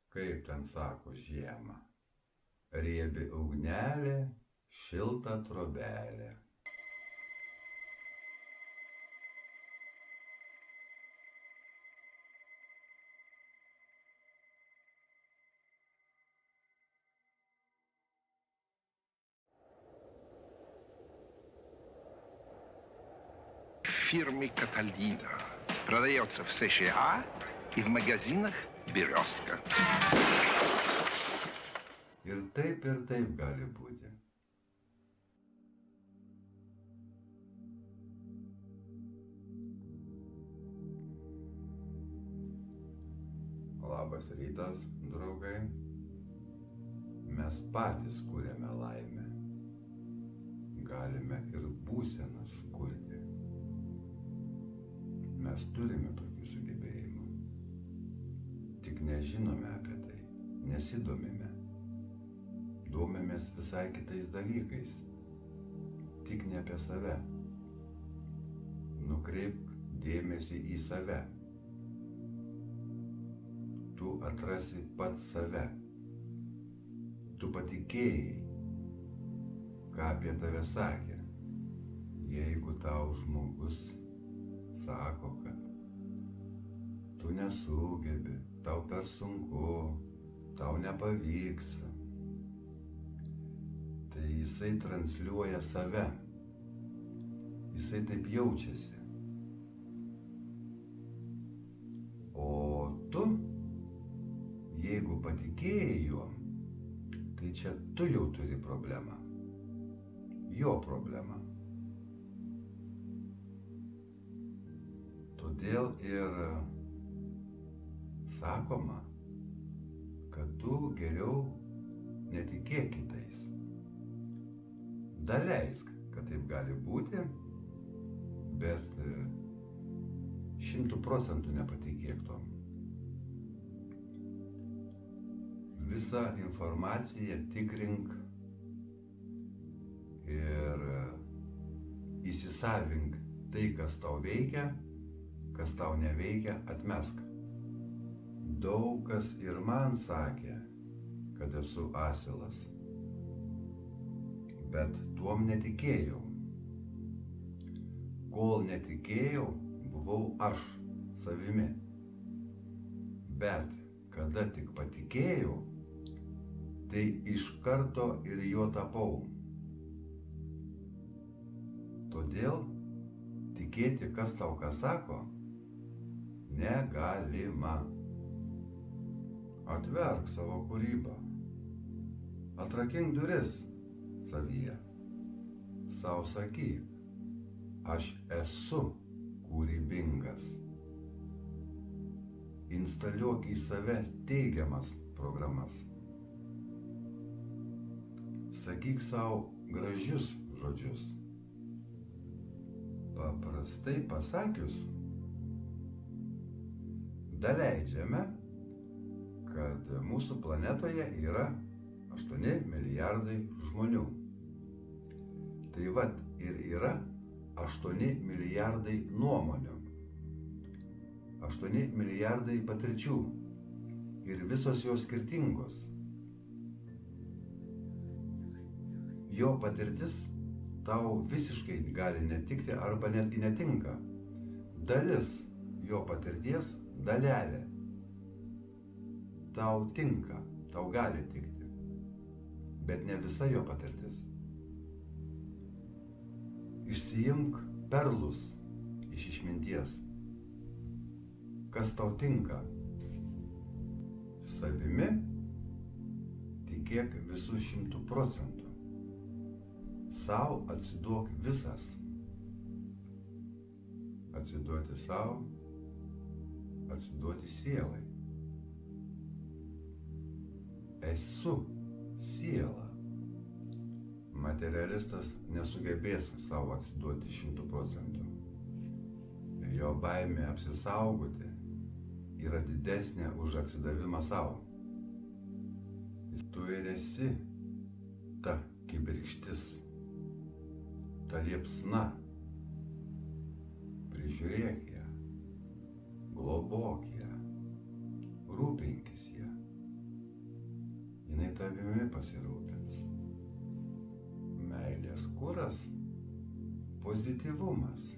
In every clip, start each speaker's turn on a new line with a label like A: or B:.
A: Kaip ten sako žiemą, riebi ugnelė, šilta trobelė.
B: Фирмы «Каталина» продается в США и в магазинах «Березка».
A: Ir taip gali būti. Labas rytas, draugai. Mes patys kūrėme laimę. Galime ir būsenas kurti. Mes turime tokių sugebėjimų. Tik nežinome apie tai, nesidomime. Domimės visai kitais dalykais. Tik ne apie save. Nukreipk dėmesį į save. Tu atrasi pats save. Tu patikėjai, ką apie tave sakė. Jeigu tau žmogus sako, kad tu nesugebi, tau per sunku, tau nepavyks, tai jisai transliuoja save. Jisai taip jaučiasi. O tu, jeigu patikėjai juo, tai čia tu jau turi problemą. Jo problemą. Todėl ir sakoma, kad tu geriau netikėk kitais. Daleisk, kad taip gali būti, bet 100% nepatikėk tom. Visą informaciją tikrink ir įsisavink tai, kas tau veikia, kas tau neveikia, atmesk. Daug kas ir man sakė, kad esu asilas, bet tuom netikėjau. Kol netikėjau, buvau aš savimi. Bet kada tik patikėjau, tai iš karto ir juo tapau. Todėl tikėti, kas tau ką sako, negalima. Atverk savo kūrybą. Atrakink duris savyje. Sau sakyk, aš esu kūrybingas. Instaliuok į save teigiamas programas. Sakyk savo gražius žodžius. Paprastai pasakius, daleidžiame, kad mūsų planetoje yra 8 milijardai žmonių. Tai vat ir yra 8 milijardai nuomonių. 8 milijardai patirčių. Ir visos jos skirtingos. Jo patirtis tau visiškai gali netikti arba netgi netinka. Dalis jo patirties, dalelė, tau tinka, tau gali tikti, bet ne visa jo patirtis. Išsiimk perlus iš išminties. Kas tau tinka? Savimi tikėk visų 100%. Sau atsiduok visas. Atsiduoti sau, atsiduoti sielai. Esu siela. Materialistas nesugebės savo atsiduoti 100%. Jo baimė apsisaugoti yra didesnė už atsidavimą savo. Tu ir esi ta kibirkštis, ta liepsna. Prižiūrėk ją, globok ją, rūpinkis ją. pasirūpins. Meilės kuras – pozityvumas,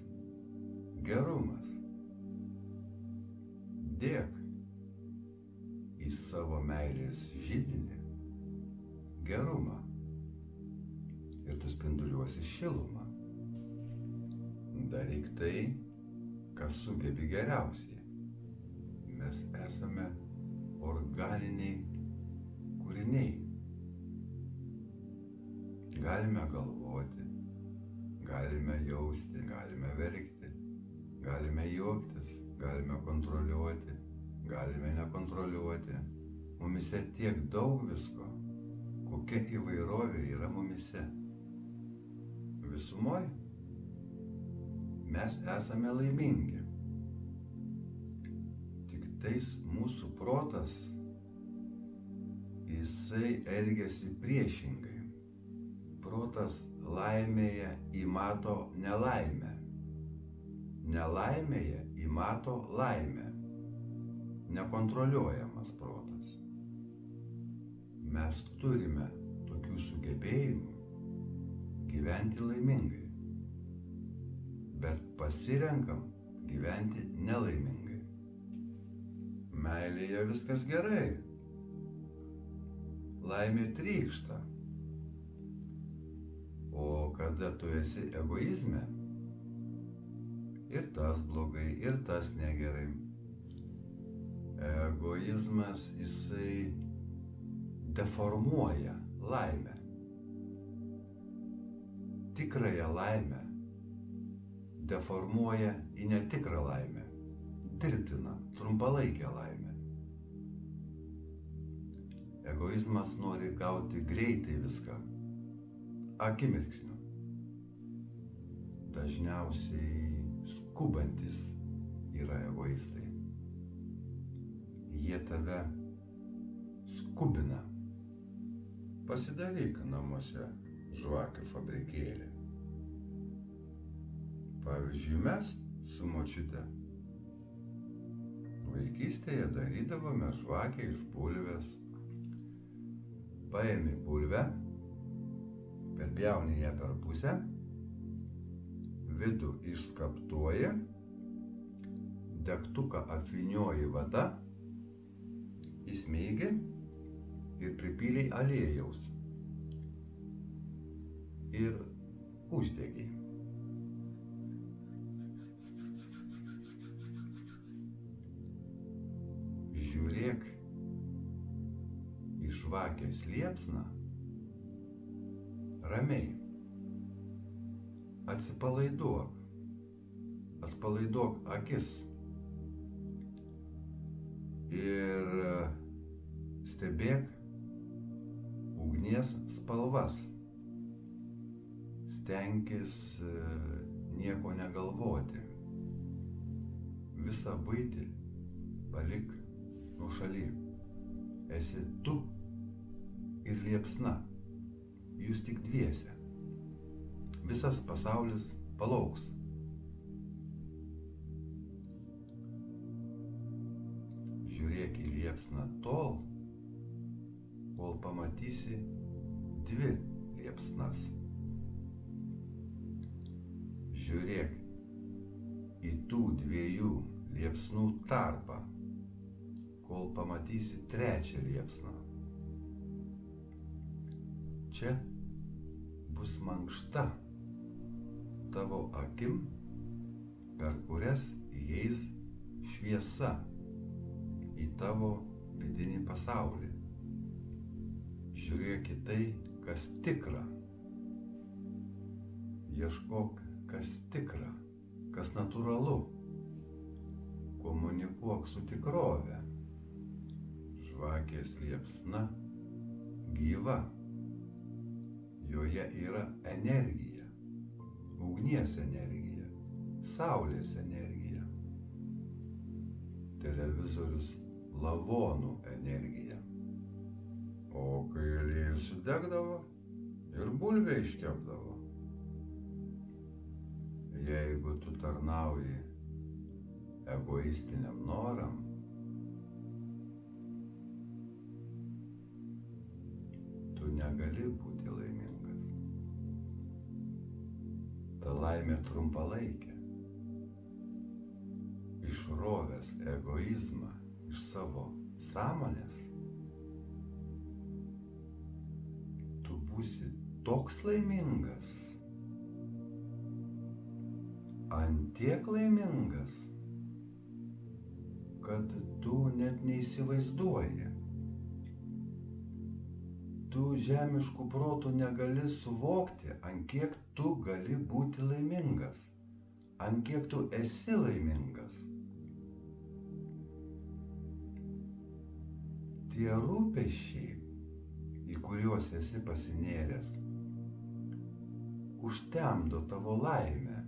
A: gerumas. Dėk į savo meilės židinį gerumą ir tu spinduliuosi šilumą. Daryk tai, kas sugebi geriausiai. Mes esame organiniai kūriniai. Galime galvoti, galime jausti, galime verkti, galime juoktis, galime kontroliuoti, galime nekontroliuoti. Mumise tiek daug visko, kokia įvairovė yra mumise. Visumoj mes esame laimingi. Tik tais mūsų protas, jisai elgiasi priešingai. Protas laimėje įmato nelaimę. Nelaimėje įmato laimę. Nekontroliuojamas protas. Mes turime tokių sugebėjimų gyventi laimingai, bet pasirenkam gyventi nelaimingai. Meilėje viskas gerai. Laimė trykšta. O kada tu esi egoizme, ir tas blogai, ir tas negerai. Egoizmas, jisai deformuoja laimę. Tikrąją laimę deformuoja į netikrą laimę, dirbtiną, trumpalaikę laimę. Egoizmas nori gauti greitai viską, akimirksniu. Dažniausiai skubantis yra egoistai. Jie tave skubina. Pasidaryk namuose žvakių fabrikėlį. Pavyzdžiui, mes su močiute vaikystėje darydavome žvakę iš bulvės. Paėmi bulvę, perpjauni ją per pusę, vidų išskaptuoji, degtuką apvynioji vata, įsmeigi ir pripyliai aliejaus ir uždegi. Žiūrėk į žvakės liepsną ramiai. Atsipalaiduok. Atpalaiduok akis. Ir stebėk ugnies spalvas. Stenkis nieko negalvoti. Visą buitį palik nuošaly. Esi tu ir liepsna. Jūs tik dviese. Visas pasaulis palauks. Žiūrėk į liepsną tol, kol pamatysi dvi liepsnas. Žiūrėk į tų dviejų liepsnų tarpą, kol pamatysi trečią liepsną. Čia bus mankšta tavo akim, per kurias įeis šviesa į tavo vidinį pasaulį. Žiūrėk į tai, kas tikra. Ieškok, kas tikra, kas natūralu. Komunikuok su tikrove. Žvakės liepsna gyva. Joje yra energija, ugnies energija, saulės energija, televizorius lavonų energija. O kai aliejus sudegdavo ir bulvę iškepdavo. Jeigu tu tarnauji egoistiniam noram, tu laimė trumpalaikė. Išrovęs egoizmą iš savo sąmonės, tu būsi toks laimingas, antiek laimingas, kad tu net neįsivaizduoji. Tu žemiškų protų negali suvokti, ant kiek tu gali būti laimingas, ant kiek tu esi laimingas. Tie rūpesčiai, į kuriuos esi pasinėręs, užtemdo tavo laimę.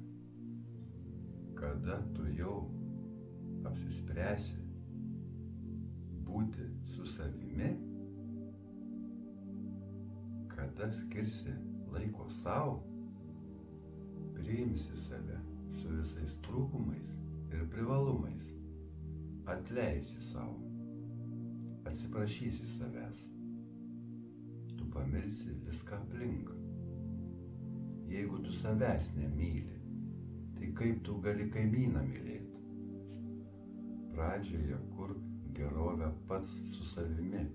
A: Kada tu jau apsispręsi būti su savimi, kada skirsi laiko sau, priimsi save su visais trūkumais ir privalumais, atleisi sau, atsiprašysi savęs, tu pamilsi viską aplink. Jeigu tu savęs nemyli, tai kaip tu gali kaimyną mylėti? Pradžioje kurk gerovę pats su savimi.